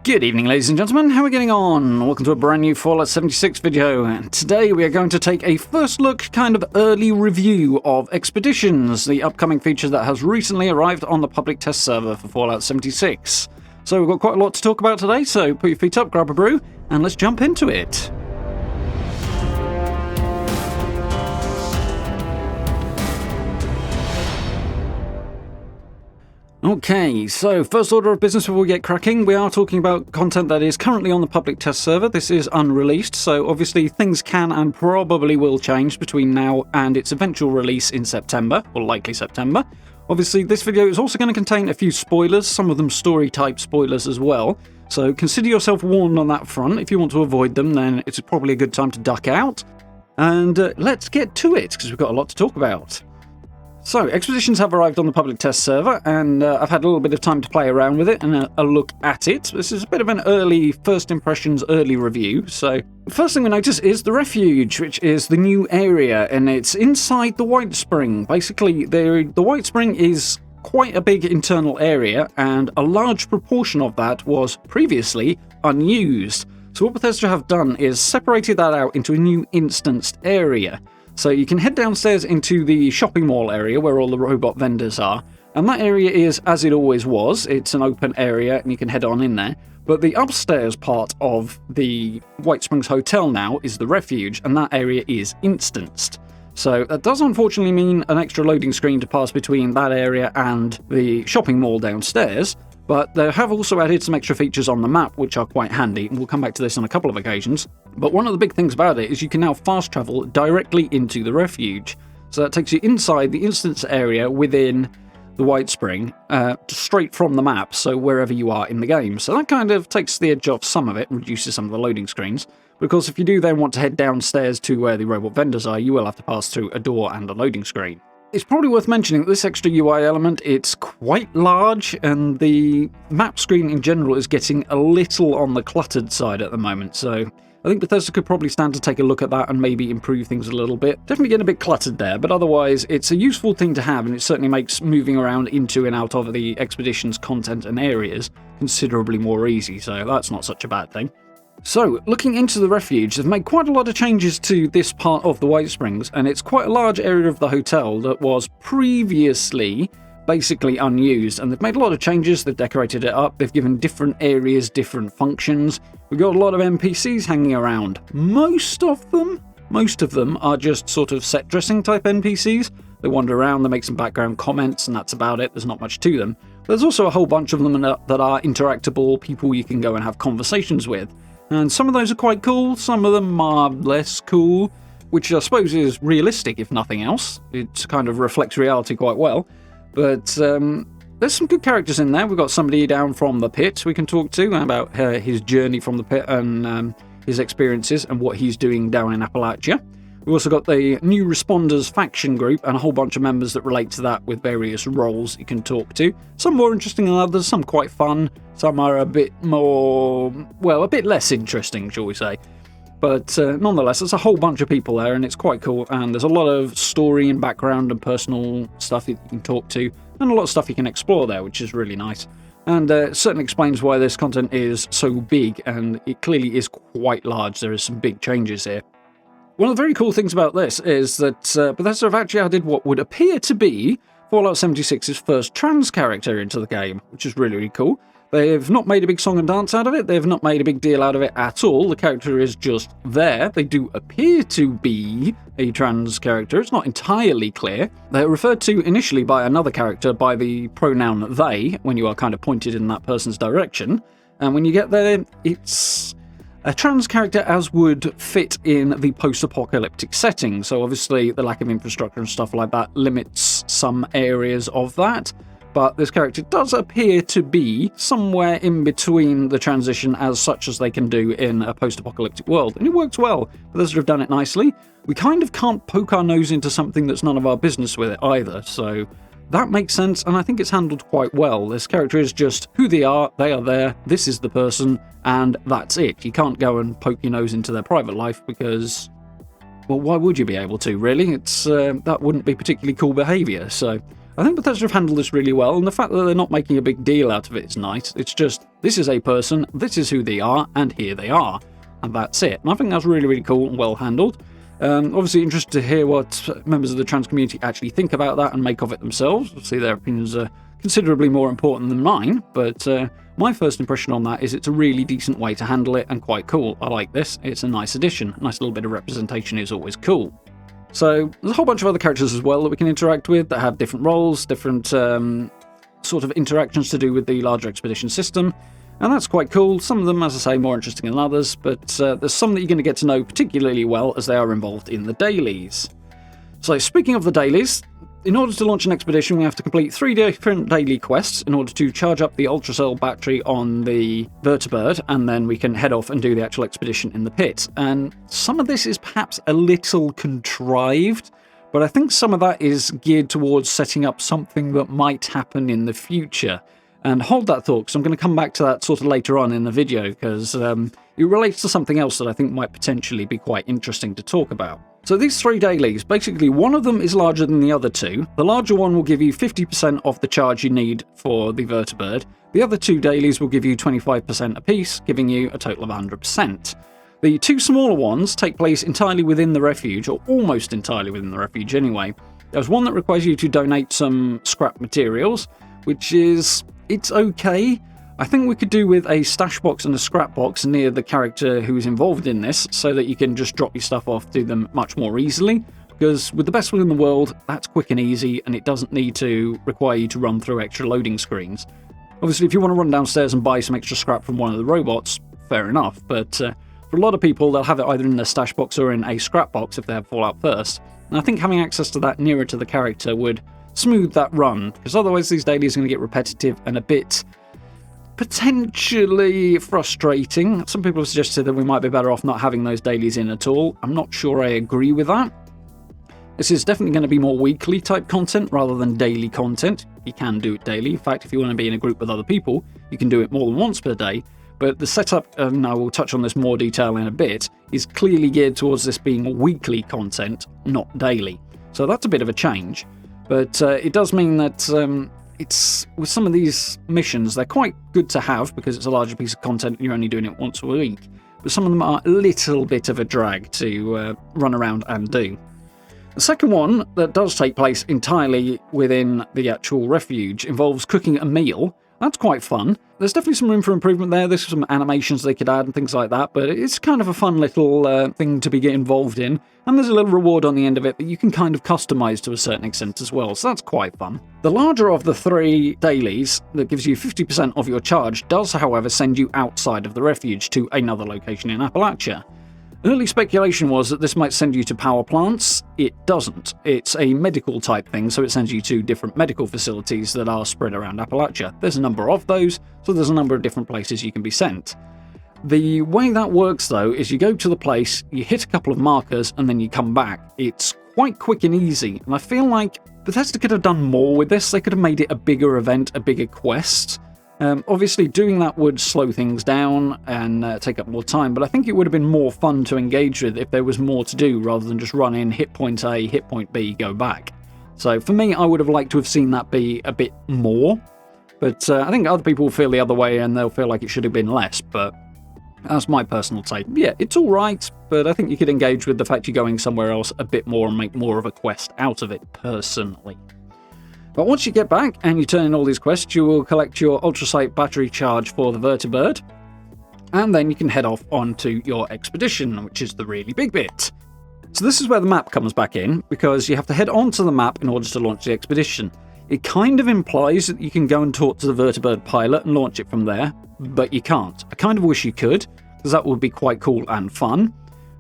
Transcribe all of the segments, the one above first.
Good evening, ladies and gentlemen, how are we getting on? Welcome to a brand new Fallout 76 video, and today we are going to take a first look, kind of early review of Expeditions, the upcoming feature that has recently arrived on the public test server for Fallout 76. So we've got quite a lot to talk about today, so put your feet up, grab a brew, and let's jump into it. Okay, so first order of business before we get cracking, we are talking about content that is currently on the public test server. This is unreleased, so obviously things can and probably will change between now and its eventual release in September, or likely September. Obviously, this video is also going to contain a few spoilers, some of them story-type spoilers as well, so consider yourself warned on that front. If you want to avoid them, then it's probably a good time to duck out. And let's get to it, because we've got a lot to talk about. So, Expeditions have arrived on the public test server, and I've had a little bit of time to play around with it and a look at it. This is a bit of an early first impressions, early review. So, the first thing we notice is the Refuge, which is the new area, and it's inside the White Spring. Basically, the White Spring is quite a big internal area, and a large proportion of that was previously unused. So what Bethesda have done is separated that out into a new instanced area. So you can head downstairs into the shopping mall area where all the robot vendors are, and that area is as it always was. It's an open area and you can head on in there. But the upstairs part of the White Springs Hotel now is the Refuge, and that area is instanced. So that does unfortunately mean an extra loading screen to pass between that area and the shopping mall downstairs. But they have also added some extra features on the map, which are quite handy, and we'll come back to this on a couple of occasions. But one of the big things about it is you can now fast travel directly into the Refuge. So that takes you inside the instance area within the White Spring, straight from the map, so wherever you are in the game. So that kind of takes the edge off some of it, and reduces some of the loading screens. Because if you do then want to head downstairs to where the robot vendors are, you will have to pass through a door and a loading screen. It's probably worth mentioning that this extra UI element, it's quite large, and the map screen in general is getting a little on the cluttered side at the moment, so I think Bethesda could probably stand to take a look at that and maybe improve things a little bit. Definitely getting a bit cluttered there, but otherwise it's a useful thing to have, and it certainly makes moving around into and out of the Expedition's content and areas considerably more easy, so that's not such a bad thing. So, looking into the Refuge, they've made quite a lot of changes to this part of the White Springs, and it's quite a large area of the hotel that was previously basically unused, and they've made a lot of changes. They've decorated it up, they've given different areas different functions. We've got a lot of NPCs hanging around. Most of them are just sort of set dressing type NPCs. They wander around, they make some background comments, and that's about it. There's not much to them. But there's also a whole bunch of them that are interactable, people you can go and have conversations with. And some of those are quite cool, some of them are less cool, which I suppose is realistic if nothing else. It kind of reflects reality quite well. But there's some good characters in there. We've got somebody down from the pit we can talk to about his journey from the pit and his experiences and what he's doing down in Appalachia. We've also got the new Responders faction group and a whole bunch of members that relate to that with various roles you can talk to. Some more interesting than others, some quite fun, some are a bit more, well, a bit less interesting, shall we say. But nonetheless, there's a whole bunch of people there and it's quite cool, and there's a lot of story and background and personal stuff you can talk to, and a lot of stuff you can explore there, which is really nice. And it certainly explains why this content is so big, and it clearly is quite large. There is some big changes here. One of the very cool things about this is that Bethesda have actually added what would appear to be Fallout 76's first trans character into the game, which is really, really cool. They've not made a big song and dance out of it, they've not made a big deal out of it at all. The character is just there. They do appear to be a trans character, it's not entirely clear. They're referred to initially by another character by the pronoun they, when you are kind of pointed in that person's direction. And when you get there, it's a trans character as would fit in the post-apocalyptic setting, so obviously the lack of infrastructure and stuff like that limits some areas of that, but this character does appear to be somewhere in between the transition as such as they can do in a post-apocalyptic world, and it works well. Bethesda have done it nicely. We kind of can't poke our nose into something that's none of our business with it either, so that makes sense, and I think it's handled quite well. This character is just who they are there, this is the person, and that's it. You can't go and poke your nose into their private life because, well, why would you be able to, really? It's that wouldn't be particularly cool behaviour, so I think Bethesda have handled this really well, and the fact that they're not making a big deal out of it is nice. It's just, this is a person, this is who they are, and here they are. And that's it. And I think that's really, really cool and well handled. Obviously interested to hear what members of the trans community actually think about that and make of it themselves. Obviously their opinions are considerably more important than mine, but my first impression on that is it's a really decent way to handle it and quite cool. I like this. It's a nice addition. A nice little bit of representation is always cool. So there's a whole bunch of other characters as well that we can interact with that have different roles, different sort of interactions to do with the larger expedition system. And that's quite cool. Some of them, as I say, more interesting than others, but there's some that you're going to get to know particularly well as they are involved in the dailies. So speaking of the dailies, in order to launch an expedition, we have to complete 3 different daily quests in order to charge up the ultracell battery on the vertibird, and then we can head off and do the actual expedition in the pit. And some of this is perhaps a little contrived, but I think some of that is geared towards setting up something that might happen in the future. And hold that thought, because I'm going to come back to that sort of later on in the video, because it relates to something else that I think might potentially be quite interesting to talk about. So these 3 dailies, basically one of them is larger than the other 2. The larger one will give you 50% of the charge you need for the vertibird. The other 2 dailies will give you 25% apiece, giving you a total of 100%. The 2 smaller ones take place entirely within the refuge, or almost entirely within the refuge anyway. There's one that requires you to donate some scrap materials, which is... it's okay. I think we could do with a stash box and a scrap box near the character who's involved in this, so that you can just drop your stuff off to them much more easily, because with the best will in the world, that's quick and easy, and it doesn't need to require you to run through extra loading screens. Obviously, if you want to run downstairs and buy some extra scrap from one of the robots, fair enough, but for a lot of people, they'll have it either in their stash box or in a scrap box if they have Fallout first, and I think having access to that nearer to the character would smooth that run, because otherwise these dailies are going to get repetitive and a bit potentially frustrating. Some people have suggested that we might be better off not having those dailies in at all. I'm not sure I agree with that. This is definitely going to be more weekly type content rather than daily content. You can do it daily. In fact, if you want to be in a group with other people, you can do it more than once per day. But the setup, and I will touch on this more detail in a bit, is clearly geared towards this being weekly content, not daily. So that's a bit of a change. But it does mean that it's with some of these missions, they're quite good to have because it's a larger piece of content and you're only doing it once a week. But some of them are a little bit of a drag to run around and do. The second one that does take place entirely within the actual refuge involves cooking a meal. That's quite fun. There's definitely some room for improvement there. There's some animations they could add and things like that, but it's kind of a fun little thing to be involved in. And there's a little reward on the end of it that you can kind of customize to a certain extent as well, so that's quite fun. The larger of the 3 dailies that gives you 50% of your charge does, however, send you outside of the refuge to another location in Appalachia. Early speculation was that this might send you to power plants. It doesn't. It's a medical type thing, so it sends you to different medical facilities that are spread around Appalachia. There's a number of those, so there's a number of different places you can be sent. The way that works, though, is you go to the place, you hit a couple of markers, and then you come back. It's quite quick and easy, and I feel like Bethesda could have done more with this. They could have made it a bigger event, a bigger quest. Obviously, doing that would slow things down and take up more time, but I think it would have been more fun to engage with if there was more to do rather than just run in, hit point A, hit point B, go back. So for me, I would have liked to have seen that be a bit more, but I think other people will feel the other way and they'll feel like it should have been less, but that's my personal take. Yeah, it's alright, but I think you could engage with the fact you're going somewhere else a bit more and make more of a quest out of it, personally. But once you get back and you turn in all these quests, you will collect your ultrasight battery charge for the vertibird, and then you can head off onto your expedition, which is the really big bit. So this is where the map comes back in, because you have to head onto the map in order to launch the expedition. It kind of implies that you can go and talk to the vertibird pilot and launch it from there, but you can't. I kind of wish you could, because that would be quite cool and fun,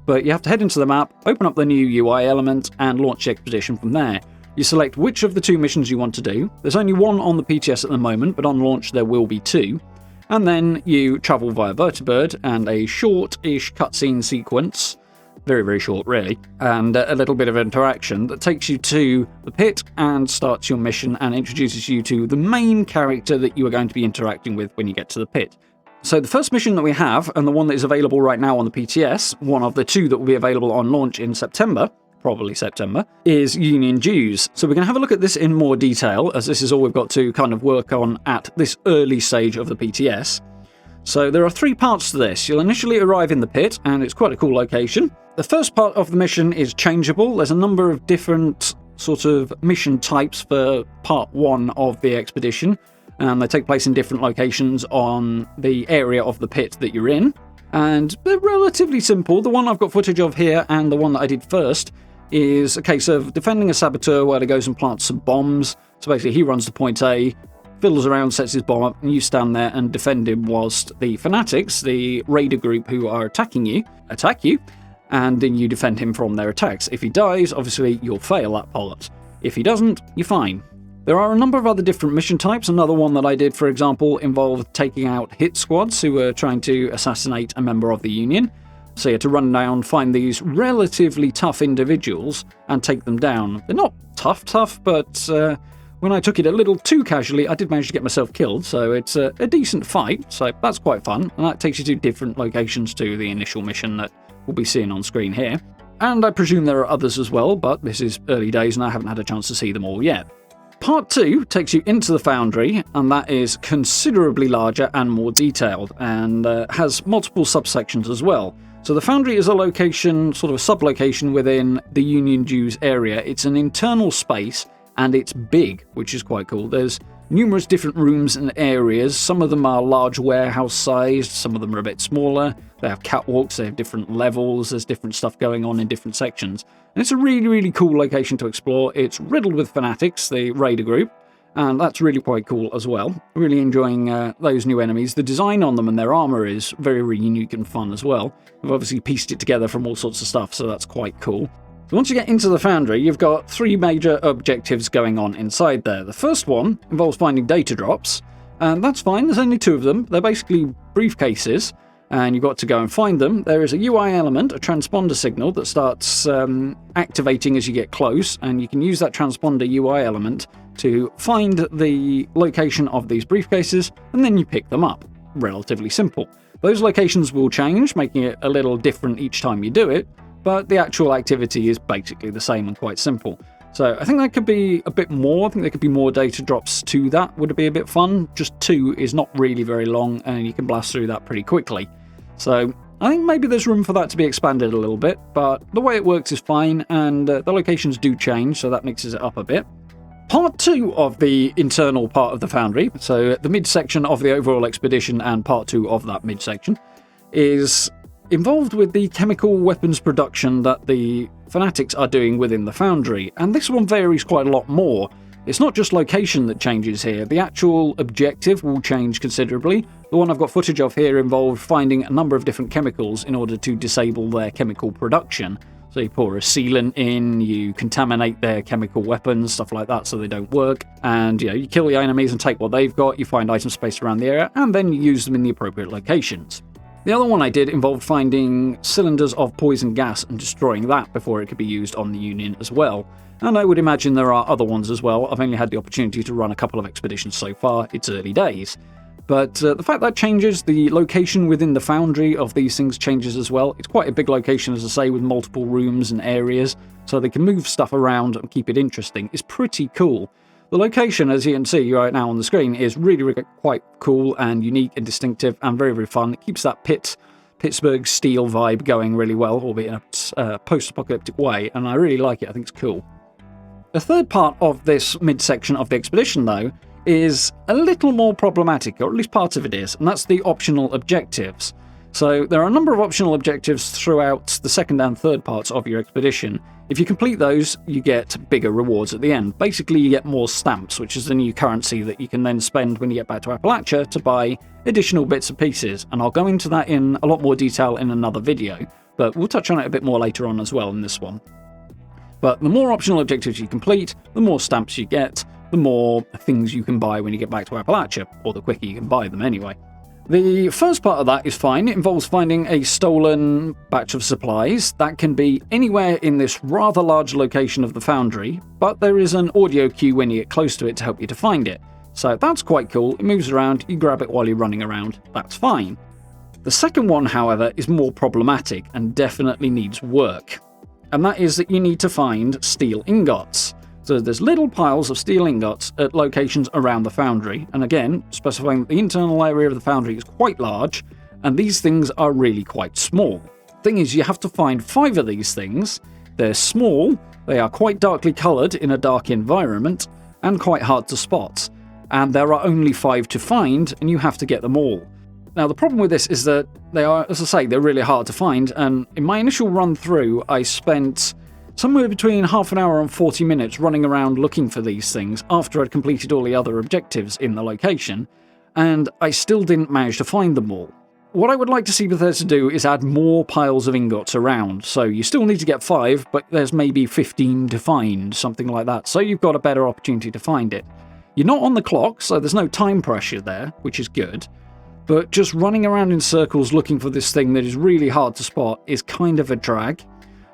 but you have to head into the map, open up the new UI element, and launch the expedition from there. You select which of the 2 missions you want to do. There's only one on the PTS at the moment, but on launch there will be 2. And then you travel via vertibird and a short-ish cutscene sequence, very, very short really, and a little bit of interaction that takes you to the pit and starts your mission and introduces you to the main character that you are going to be interacting with when you get to the pit. So the first mission that we have, and the one that is available right now on the PTS, one of the 2 that will be available on launch in September, probably September, is Union Dues. So we're going to have a look at this in more detail, as this is all we've got to kind of work on at this early stage of the PTS. So there are 3 parts to this. You'll initially arrive in the pit, and it's quite a cool location. The first part of the mission is changeable. There's a number of different sort of mission types for part 1 of the expedition, and they take place in different locations on the area of the pit that you're in. And they're relatively simple. The one I've got footage of here and the one that I did first is a case of defending a saboteur where he goes and plants some bombs. So basically he runs to point A, fiddles around, sets his bomb up, and you stand there and defend him whilst the fanatics, the raider group who are attacking you, attack you, and then you defend him from their attacks. If he dies, obviously you'll fail that part. If he doesn't, you're fine. There are a number of other different mission types. Another one that I did, for example, involved taking out hit squads who were trying to assassinate a member of the Union. So you had to run down, find these relatively tough individuals and take them down. They're not tough, but when I took it a little too casually, I did manage to get myself killed, so it's a decent fight, so that's quite fun, and that takes you to different locations to the initial mission that we'll be seeing on screen here. And I presume there are others as well, but this is early days and I haven't had a chance to see them all yet. Part 2 takes you into the Foundry, and that is considerably larger and more detailed, and has multiple subsections as well. So the Foundry is a location, sort of a sub-location within the Union Dues area. It's an internal space, and it's big, which is quite cool. There's numerous different rooms and areas. Some of them are large warehouse-sized, some of them are a bit smaller. They have catwalks, they have different levels, there's different stuff going on in different sections. And it's a really, really cool location to explore. It's riddled with fanatics, the raider group, and that's really quite cool as well. Really enjoying those new enemies. The design on them and their armor is very, very unique and fun as well. I've obviously pieced it together from all sorts of stuff, so that's quite cool. So once you get into the Foundry, you've got 3 major objectives going on inside there. The first one involves finding data drops, and that's fine. There's only 2 of them. They're basically briefcases, and you've got to go and find them. There is a UI element, a transponder signal, that starts activating as you get close, and you can use that transponder UI element to find the location of these briefcases, and then you pick them up. Relatively simple. Those locations will change, making it a little different each time you do it, but the actual activity is basically the same and quite simple. So I think that could be a bit more. I think there could be more data drops to that. Would it be a bit fun? Just 2 is not really very long, and you can blast through that pretty quickly. So I think maybe there's room for that to be expanded a little bit, but the way it works is fine, and the locations do change, so that mixes it up a bit. Part 2 of the internal part of the Foundry, so the midsection of the overall expedition and part 2 of that midsection, is involved with the chemical weapons production that the fanatics are doing within the Foundry, and this one varies quite a lot more. It's not just location that changes here, the actual objective will change considerably. The one I've got footage of here involved finding a number of different chemicals in order to disable their chemical production. So you pour a sealant in, you contaminate their chemical weapons, stuff like that, so they don't work, and you kill the enemies and take what they've got, you find items spaced around the area, and then you use them in the appropriate locations. The other one I did involved finding cylinders of poison gas and destroying that before it could be used on the Union as well. And I would imagine there are other ones as well. I've only had the opportunity to run a couple of expeditions so far, it's early days. But the fact that changes, the location within the Foundry of these things changes as well. It's quite a big location, as I say, with multiple rooms and areas, so they can move stuff around and keep it interesting. It's pretty cool. The location, as you can see right now on the screen, is really, really quite cool and unique and distinctive and very, very fun. It keeps that Pittsburgh steel vibe going really well, albeit in a post-apocalyptic way, and I really like it. I think it's cool. The third part of this midsection of the expedition, though, is a little more problematic, or at least part of it is, and that's the optional objectives. So there are a number of optional objectives throughout the second and third parts of your expedition. If you complete those, you get bigger rewards at the end. Basically, you get more stamps, which is the new currency that you can then spend when you get back to Appalachia to buy additional bits and pieces. And I'll go into that in a lot more detail in another video, but we'll touch on it a bit more later on as well in this one. But the more optional objectives you complete, the more stamps you get, the more things you can buy when you get back to Appalachia, or the quicker you can buy them anyway. The first part of that is fine. It involves finding a stolen batch of supplies. That can be anywhere in this rather large location of the Foundry, but there is an audio cue when you get close to it to help you to find it. So that's quite cool. It moves around, you grab it while you're running around, that's fine. The second one, however, is more problematic and definitely needs work. And that is that you need to find steel ingots. So there's little piles of steel ingots at locations around the Foundry, and again, specifying that the internal area of the Foundry is quite large, and these things are really quite small. Thing is, you have to find 5 of these things. They're small, they are quite darkly coloured in a dark environment, and quite hard to spot. And there are only 5 to find, and you have to get them all. Now, the problem with this is that they are, as I say, they're really hard to find, and in my initial run through, I spent somewhere between half an hour and 40 minutes running around looking for these things after I'd completed all the other objectives in the location, and I still didn't manage to find them all. What I would like to see Bethesda do is add more piles of ingots around, so you still need to get 5, but there's maybe 15 to find, something like that, so you've got a better opportunity to find it. You're not on the clock, so there's no time pressure there, which is good, but just running around in circles looking for this thing that is really hard to spot is kind of a drag.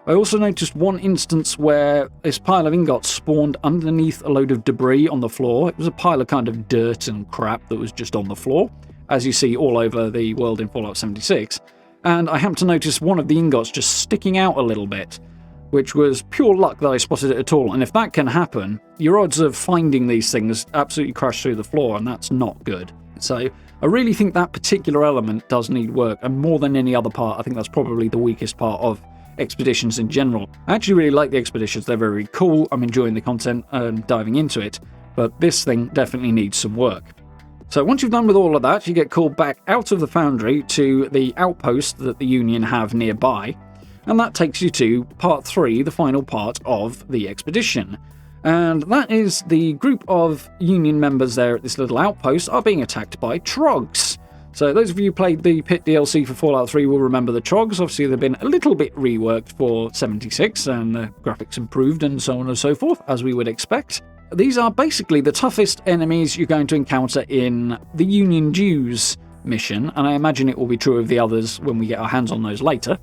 I also noticed one instance where this pile of ingots spawned underneath a load of debris on the floor. It was a pile of kind of dirt and crap that was just on the floor, as you see all over the world in Fallout 76. And I happened to notice one of the ingots just sticking out a little bit, which was pure luck that I spotted it at all. And if that can happen, your odds of finding these things absolutely crash through the floor, and that's not good. So I really think that particular element does need work, and more than any other part, I think that's probably the weakest part of expeditions in general. I actually really like the expeditions, they're very cool, I'm enjoying the content and diving into it, but this thing definitely needs some work. So once you've done with all of that, you get called back out of the Foundry to the outpost that the Union have nearby, and that takes you to Part 3, the final part of the expedition. And that is the group of Union members there at this little outpost are being attacked by Troggs. So those of you who played the Pitt DLC for Fallout 3 will remember the Troggs. Obviously they've been a little bit reworked for 76 and the graphics improved and so on and so forth, as we would expect. These are basically the toughest enemies you're going to encounter in the Union Dues mission, and I imagine it will be true of the others when we get our hands on those later.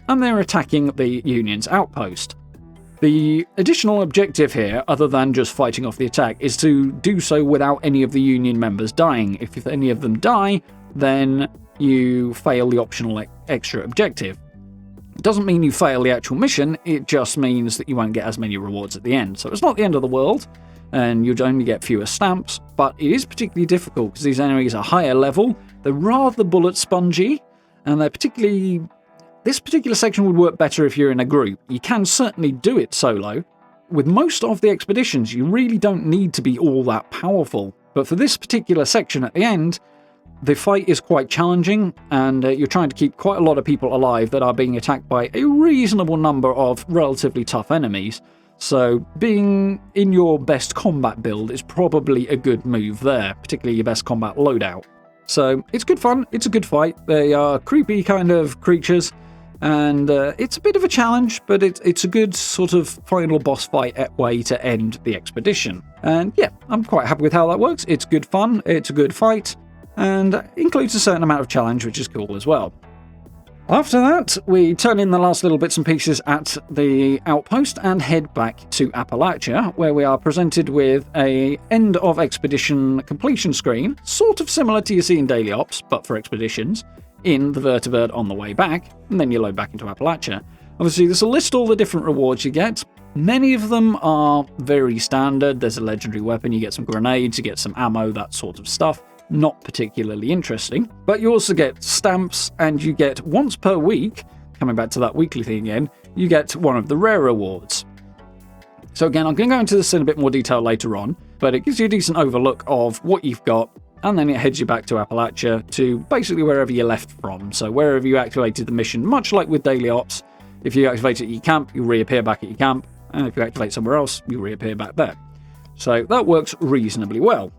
And they're attacking the Union's outpost. The additional objective here, other than just fighting off the attack, is to do so without any of the Union members dying. If any of them die, then you fail the optional extra objective. It doesn't mean you fail the actual mission, it just means that you won't get as many rewards at the end. So it's not the end of the world, and you'd only get fewer stamps, but it is particularly difficult because these enemies are higher level, they're rather bullet spongy, and they're particularly... This particular section would work better if you're in a group. You can certainly do it solo. With most of the expeditions, you really don't need to be all that powerful, but for this particular section at the end, the fight is quite challenging, and you're trying to keep quite a lot of people alive that are being attacked by a reasonable number of relatively tough enemies. So being in your best combat build is probably a good move there, particularly your best combat loadout. So it's good fun, it's a good fight, they are creepy kind of creatures, and it's a bit of a challenge, but it's a good sort of final boss fight way to end the expedition. And yeah, I'm quite happy with how that works, it's good fun, it's a good fight, and includes a certain amount of challenge, which is cool as well. After that, we turn in the last little bits and pieces at the outpost and head back to Appalachia, where we are presented with a end of expedition completion screen, sort of similar to you see in Daily Ops, but for expeditions, in the vertibird on the way back, and then you load back into Appalachia. Obviously, this will list all the different rewards you get. Many of them are very standard. There's a legendary weapon, you get some grenades, you get some ammo, that sort of stuff. Not particularly interesting, but you also get stamps, and you get once per week, coming back to that weekly thing again, you get one of the rare rewards. So again, I'm going to go into this in a bit more detail later on, but it gives you a decent overlook of what you've got, and then it heads you back to Appalachia to basically wherever you left from. So wherever you activated the mission, much like with Daily Ops, if you activate it at your camp, you reappear back at your camp, and if you activate somewhere else, you reappear back there. So that works reasonably well.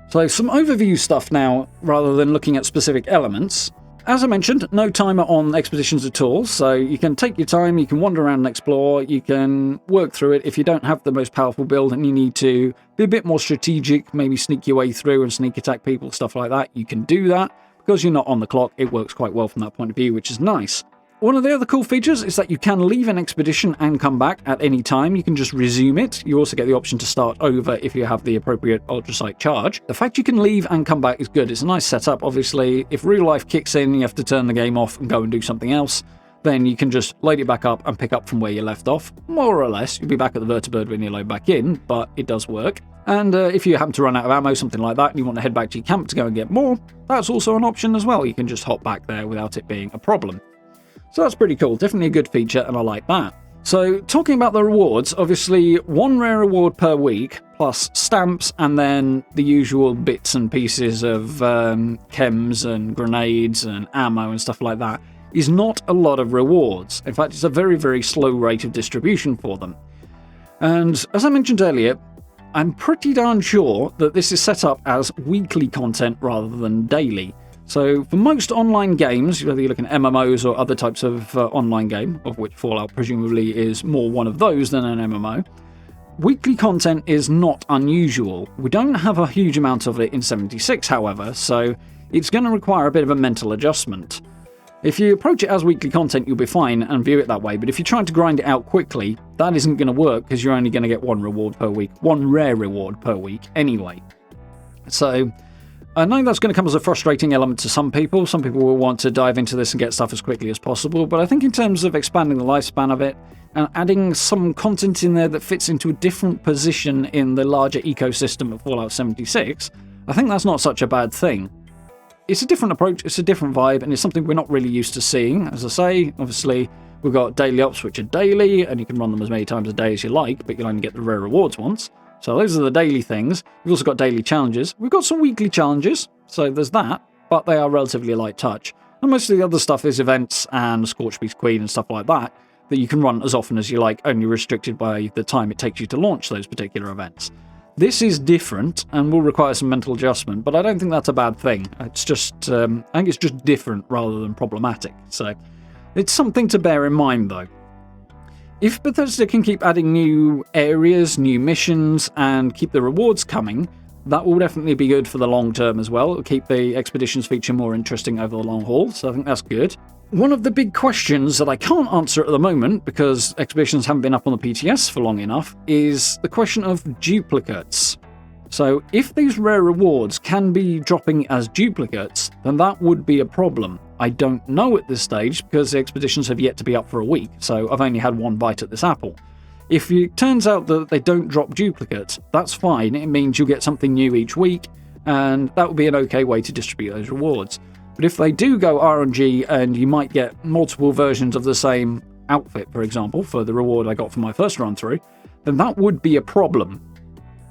So some overview stuff now, rather than looking at specific elements. As I mentioned, no timer on expeditions at all, so you can take your time, you can wander around and explore, you can work through it. If you don't have the most powerful build and you need to be a bit more strategic, maybe sneak your way through and sneak attack people, stuff like that, you can do that. Because you're not on the clock, it works quite well from that point of view, which is nice. One of the other cool features is that you can leave an expedition and come back at any time. You can just resume it. You also get the option to start over if you have the appropriate ultrasight charge. The fact you can leave and come back is good. It's a nice setup. Obviously, if real life kicks in, you have to turn the game off and go and do something else. then you can just load it back up and pick up from where you left off. More or less, you'll be back at the vertibird when you load back in, but it does work. And if you happen to run out of ammo, something like that, and you want to head back to your camp to go and get more, that's also an option as well. You can just hop back there without it being a problem. So that's pretty cool. Definitely a good feature, and I like that. So talking about the rewards, obviously 1 rare reward per week, plus stamps, and then the usual bits and pieces of chems and grenades and ammo and stuff like that, is not a lot of rewards. In fact, it's a very, very slow rate of distribution for them. And as I mentioned earlier, I'm pretty darn sure that this is set up as weekly content rather than daily. So for most online games, whether you're looking at MMOs or other types of online game, of which Fallout presumably is more one of those than an MMO, weekly content is not unusual. We don't have a huge amount of it in 76, however, so it's going to require a bit of a mental adjustment. If you approach it as weekly content, you'll be fine and view it that way, but if you're trying to grind it out quickly, that isn't going to work because you're only going to get 1 reward per week, 1 rare reward per week anyway. So I know that's going to come as a frustrating element to some people. Some people will want to dive into this and get stuff as quickly as possible, but I think in terms of expanding the lifespan of it and adding some content in there that fits into a different position in the larger ecosystem of Fallout 76, I think that's not such a bad thing. It's a different approach, it's a different vibe, and it's something we're not really used to seeing. As I say, obviously, we've got daily ops, which are daily, and you can run them as many times a day as you like, but you'll only get the rare rewards once. So those are the daily things. We've also got daily challenges. We've got some weekly challenges, so there's that, but they are relatively light touch. And most of the other stuff is events and Scorchbeast Queen and stuff like that you can run as often as you like, only restricted by the time it takes you to launch those particular events. This is different and will require some mental adjustment, but I don't think that's a bad thing. It's just, I think it's just different rather than problematic. So it's something to bear in mind, though. If Bethesda can keep adding new areas, new missions, and keep the rewards coming, that will definitely be good for the long term as well. It'll keep the expeditions feature more interesting over the long haul, so I think that's good. One of the big questions that I can't answer at the moment, because expeditions haven't been up on the PTS for long enough, is the question of duplicates. So if these rare rewards can be dropping as duplicates, then that would be a problem. I don't know at this stage, because the expeditions have yet to be up for a week, so I've only had 1 bite at this apple. If it turns out that they don't drop duplicates, that's fine. It means you'll get something new each week, and that would be an okay way to distribute those rewards. But if they do go RNG and you might get multiple versions of the same outfit, for example, for the reward I got for my first run through, then that would be a problem.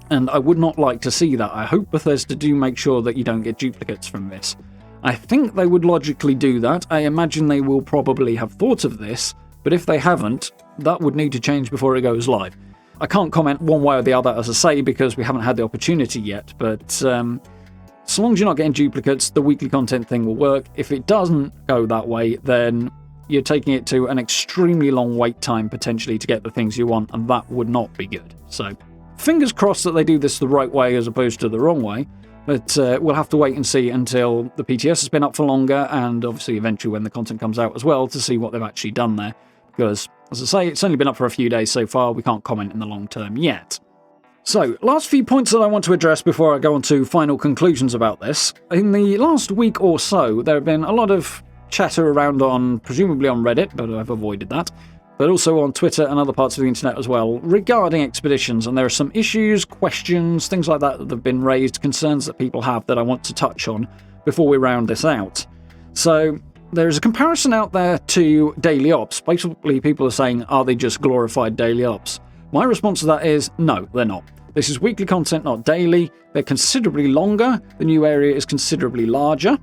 And I would not like to see that. I hope Bethesda do make sure that you don't get duplicates from this. I think they would logically do that. I imagine they will probably have thought of this, but if they haven't, that would need to change before it goes live. I can't comment one way or the other, as I say, because we haven't had the opportunity yet, but so long as you're not getting duplicates, the weekly content thing will work. If it doesn't go that way, then you're taking it to an extremely long wait time, potentially, to get the things you want, and that would not be good. So fingers crossed that they do this the right way as opposed to the wrong way, but we'll have to wait and see until the PTS has been up for longer, and obviously eventually when the content comes out as well, to see what they've actually done there. Because, as I say, it's only been up for a few days so far, we can't comment in the long term yet. So, last few points that I want to address before I go on to final conclusions about this. In the last week or so, there have been a lot of chatter around presumably on Reddit, but I've avoided that, but also on Twitter and other parts of the internet as well, regarding expeditions, and there are some issues, questions, things like that have been raised, concerns that people have that I want to touch on before we round this out. So, there's a comparison out there to daily ops. Basically, people are saying, are they just glorified daily ops? My response to that is, no, they're not. This is weekly content, not daily. They're considerably longer. The new area is considerably larger.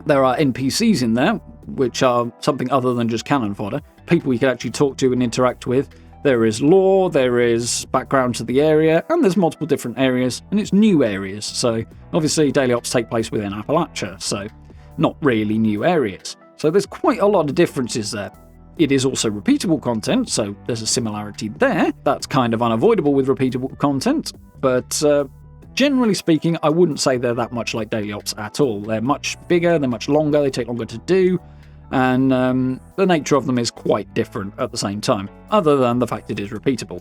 There are NPCs in there, which are something other than just cannon fodder. People you can actually talk to and interact with. There is lore, there is background to the area, and there's multiple different areas, and it's new areas. So, obviously, daily ops take place within Appalachia, so not really new areas. So there's quite a lot of differences there. It is also repeatable content, so there's a similarity there. That's kind of unavoidable with repeatable content, but generally speaking, I wouldn't say they're that much like daily ops at all. They're much bigger, they're much longer, they take longer to do, and the nature of them is quite different at the same time, other than the fact it is repeatable.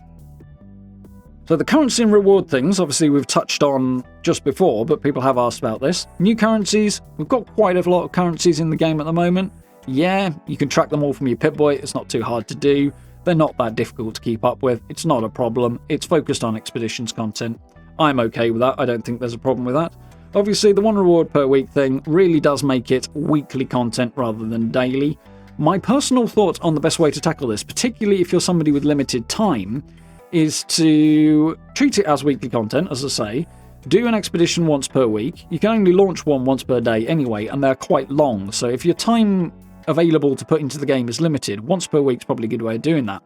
So the currency and reward things, obviously we've touched on just before, but people have asked about this. New currencies, we've got quite a lot of currencies in the game at the moment. Yeah, you can track them all from your Pip-Boy. It's not too hard to do. They're not that difficult to keep up with. It's not a problem. It's focused on expeditions content. I'm okay with that. I don't think there's a problem with that. Obviously, the 1 reward per week thing really does make it weekly content rather than daily. My personal thought on the best way to tackle this, particularly if you're somebody with limited time, is to treat it as weekly content, as I say. Do an expedition once per week. You can only launch one once per day anyway, and they're quite long. So if your time available to put into the game is limited, once per week is probably a good way of doing that.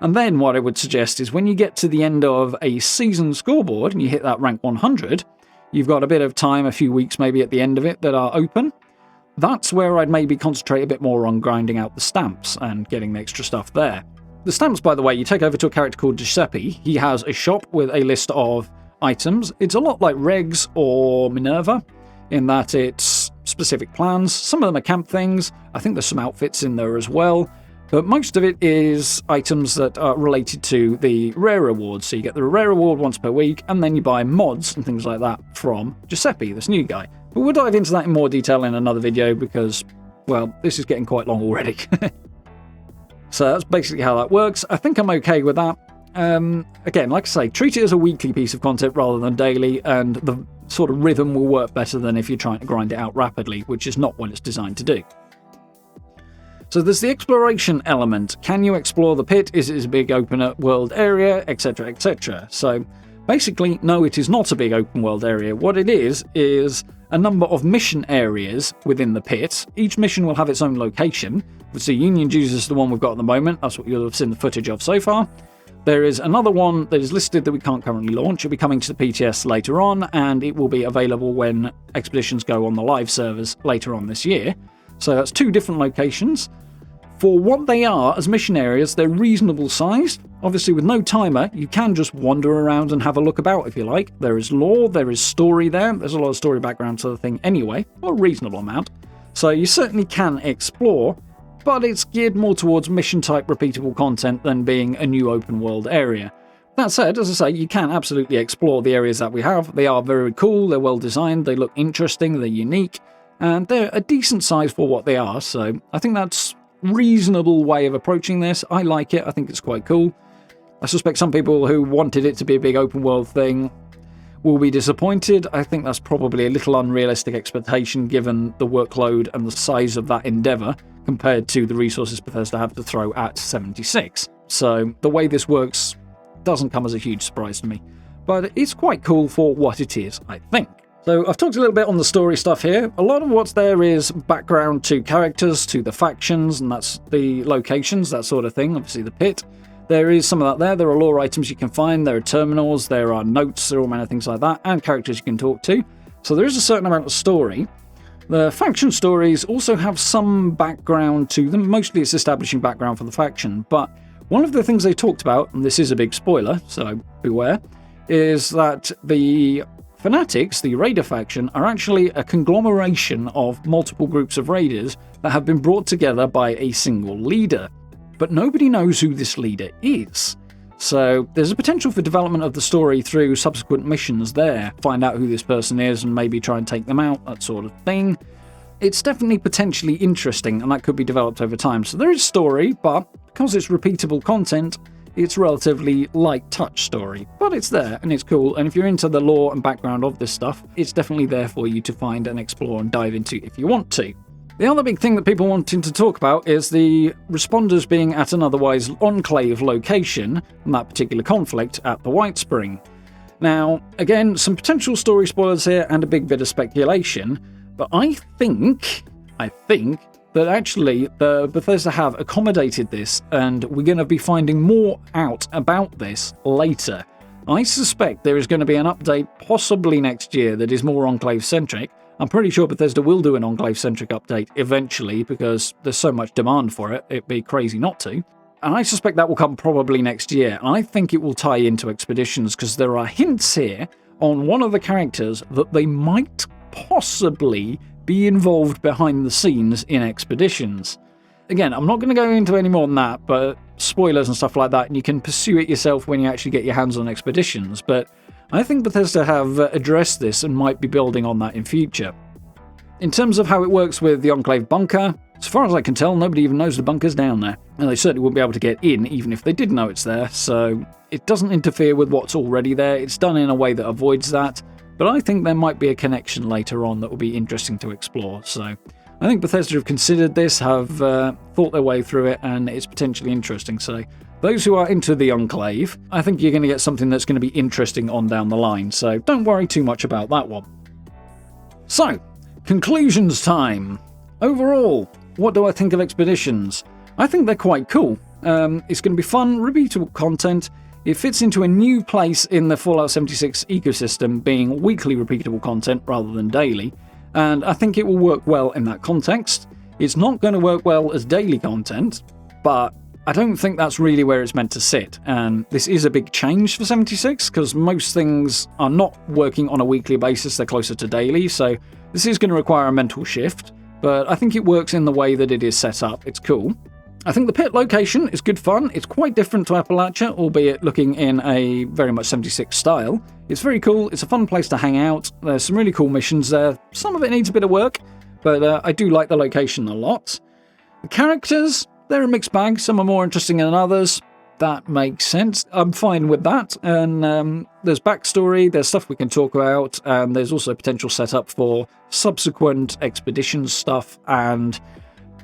And then what I would suggest is when you get to the end of a season scoreboard and you hit that rank 100, you've got a bit of time, a few weeks maybe at the end of it, that are open. That's where I'd maybe concentrate a bit more on grinding out the stamps and getting the extra stuff there. The stamps, by the way, you take over to a character called Giuseppe. He has a shop with a list of items. It's a lot like Regs or Minerva in that it's specific plans. Some of them are camp things. I think there's some outfits in there as well. But most of it is items that are related to the rare rewards. So you get the rare reward once per week, and then you buy mods and things like that from Giuseppe, this new guy. But we'll dive into that in more detail in another video because, well, this is getting quite long already. So that's basically how that works. I think I'm okay with that. Again, like I say, treat it as a weekly piece of content rather than daily, and the sort of rhythm will work better than if you're trying to grind it out rapidly, which is not what it's designed to do. So there's the exploration element. Can you explore the pit? Is it a big open world area, etc, etc? So basically, no, it is not a big open world area. What it is a number of mission areas within the pit. Each mission will have its own location. So Union Jews is the one we've got at the moment. That's what you'll have seen the footage of so far. There is another one that is listed that we can't currently launch. It'll be coming to the PTS later on, and it will be available when expeditions go on the live servers later on this year. So that's 2 different locations. For what they are as mission areas, they're reasonable sized. Obviously, with no timer, you can just wander around and have a look about if you like. There is lore, there is story there. There's a lot of story background to the thing anyway, or a reasonable amount. So you certainly can explore, but it's geared more towards mission-type repeatable content than being a new open-world area. That said, as I say, you can absolutely explore the areas that we have. They are very cool, they're well-designed, they look interesting, they're unique, and they're a decent size for what they are, so I think that's a reasonable way of approaching this. I like it, I think it's quite cool. I suspect some people who wanted it to be a big open-world thing will be disappointed. I think that's probably a little unrealistic expectation given the workload and the size of that endeavour compared to the resources Bethesda have to throw at 76. So the way this works doesn't come as a huge surprise to me. But it's quite cool for what it is, I think. So I've talked a little bit on the story stuff here. A lot of what's there is background to characters, to the factions, and that's the locations, that sort of thing. Obviously the pit. There is some of that there. There are lore items you can find. There are terminals. There are notes. There are all manner of things like that. And characters you can talk to. So there is a certain amount of story. The faction stories also have some background to them. Mostly it's establishing background for the faction. But one of the things they talked about, and this is a big spoiler, so beware, is that the Fanatics, the Raider faction, are actually a conglomeration of multiple groups of raiders that have been brought together by a single leader. But nobody knows who this leader is. So there's a potential for development of the story through subsequent missions there. Find out who this person is and maybe try and take them out, that sort of thing. It's definitely potentially interesting, and that could be developed over time. So there is story, but because it's repeatable content, it's relatively light touch story. But it's there, and it's cool, and if you're into the lore and background of this stuff, it's definitely there for you to find and explore and dive into if you want to. The other big thing that people wanting to talk about is the responders being at an otherwise Enclave location, and that particular conflict at the White Spring. Now, again, some potential story spoilers here and a big bit of speculation, but I think that actually Bethesda have accommodated this, and we're going to be finding more out about this later. I suspect there is going to be an update possibly next year that is more Enclave-centric. I'm pretty sure Bethesda will do an Enclave-centric update eventually because there's so much demand for it, it'd be crazy not to. And I suspect that will come probably next year. I think it will tie into Expeditions because there are hints here on one of the characters that they might possibly be involved behind the scenes in Expeditions. Again, I'm not going to go into any more than that, but spoilers and stuff like that, and you can pursue it yourself when you actually get your hands on Expeditions, but I think Bethesda have addressed this and might be building on that in future. In terms of how it works with the Enclave Bunker, As far as I can tell, nobody even knows the bunker's down there. And they certainly wouldn't be able to get in, even if they did know it's there. So it doesn't interfere with what's already there. It's done in a way that avoids that. But I think there might be a connection later on that will be interesting to explore. So I think Bethesda have considered this, have thought their way through it, and it's potentially interesting. So those who are into the Enclave, I think you're going to get something that's going to be interesting on down the line. So don't worry too much about that one. So, conclusions time. Overall, what do I think of Expeditions? I think they're quite cool. It's going to be fun, repeatable content. It fits into a new place in the Fallout 76 ecosystem, being weekly repeatable content rather than daily, and I think it will work well in that context. It's not going to work well as daily content, but I don't think that's really where it's meant to sit, and this is a big change for 76, because most things are not working on a weekly basis, they're closer to daily, so this is going to require a mental shift, but I think it works in the way that it is set up. It's cool. I think the Pitt location is good fun. It's quite different to Appalachia, albeit looking in a very much 76 style. It's very cool. It's a fun place to hang out. There's some really cool missions there. Some of it needs a bit of work, but I do like the location a lot. The characters, they're a mixed bag. Some are more interesting than others. That makes sense. I'm fine with that. And there's backstory, there's stuff we can talk about, and there's also potential setup for subsequent expeditions stuff and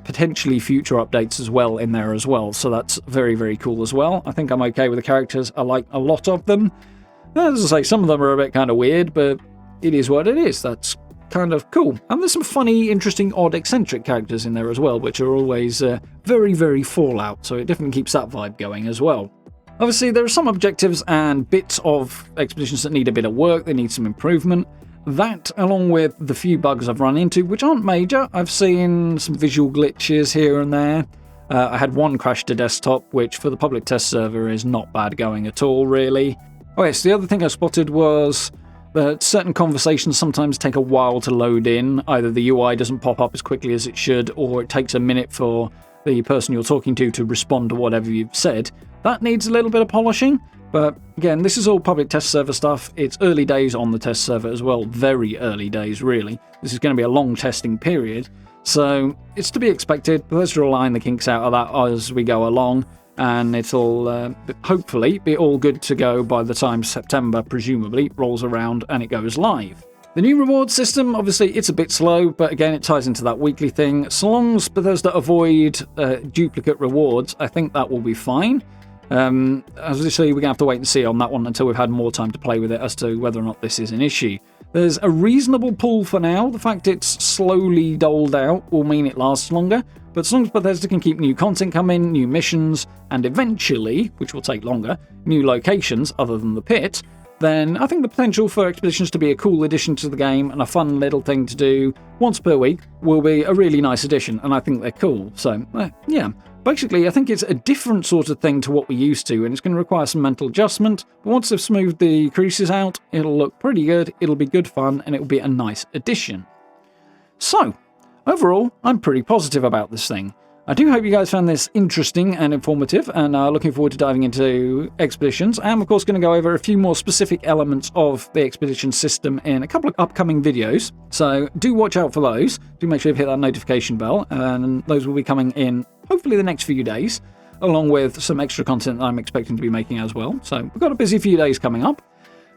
potentially future updates as well in there as well. So that's very, very cool as well. I think I'm okay with the characters. I like a lot of them. As I say, some of them are a bit kind of weird, but it is what it is. That's kind of cool. And there's some funny, interesting, odd, eccentric characters in there as well, which are always very, very Fallout. So it definitely keeps that vibe going as well. Obviously, there are some objectives and bits of expeditions that need a bit of work. They need some improvement. That, along with the few bugs I've run into, which aren't major. I've seen some visual glitches here and there. I had one crash to desktop, which for the public test server is not bad going at all, really. Oh yes, the other thing I spotted was that certain conversations sometimes take a while to load in. Either the UI doesn't pop up as quickly as it should, or it takes a minute for the person you're talking to respond to whatever you've said. That needs a little bit of polishing. But again, this is all public test server stuff. It's early days on the test server as well. Very early days, really. This is going to be a long testing period. So it's to be expected. Bethesda will iron the kinks out of that as we go along. And it'll hopefully be all good to go by the time September, presumably, rolls around and it goes live. The new reward system, obviously, it's a bit slow, but again, it ties into that weekly thing. So long as Bethesda avoid duplicate rewards, I think that will be fine. Obviously, we're going to have to wait and see on that one until we've had more time to play with it as to whether or not this is an issue. There's a reasonable pull for now. The fact it's slowly doled out will mean it lasts longer, but as long as Bethesda can keep new content coming, new missions, and eventually, which will take longer, new locations other than the pit, then I think the potential for Expeditions to be a cool addition to the game and a fun little thing to do once per week will be a really nice addition, and I think they're cool. So, yeah. Basically, I think it's a different sort of thing to what we're used to, and it's going to require some mental adjustment. But once they've smoothed the creases out, it'll look pretty good, it'll be good fun, and it'll be a nice addition. So, overall, I'm pretty positive about this thing. I do hope you guys found this interesting and informative, and are looking forward to diving into Expeditions. I'm, of course, going to go over a few more specific elements of the Expedition system in a couple of upcoming videos, so do watch out for those. Do make sure you hit that notification bell, and those will be coming in hopefully the next few days, along with some extra content that I'm expecting to be making as well. So we've got a busy few days coming up.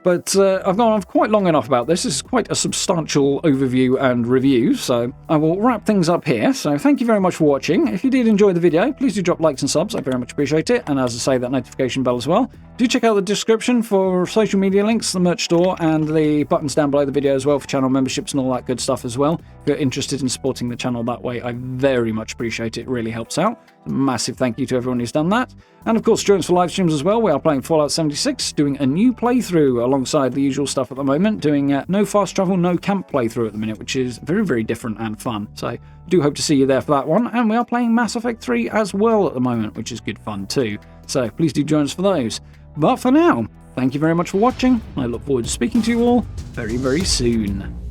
But I've gone on quite long enough about this. This is quite a substantial overview and review, so I will wrap things up here. So thank you very much for watching. If you did enjoy the video, please do drop likes and subs. I very much appreciate it. And as I say, that notification bell as well. Do check out the description for social media links, the merch store, and the buttons down below the video as well for channel memberships and all that good stuff as well. If you're interested in supporting the channel that way, I very much appreciate it. It really helps out. A massive thank you to everyone who's done that. And of course, join us for live streams as well. We are playing Fallout 76, doing a new playthrough alongside the usual stuff at the moment, doing no fast travel, no camp playthrough at the minute, which is very, very different and fun. So I do hope to see you there for that one. And we are playing Mass Effect 3 as well at the moment, which is good fun too. So please do join us for those. But for now, thank you very much for watching. I look forward to speaking to you all very, very soon.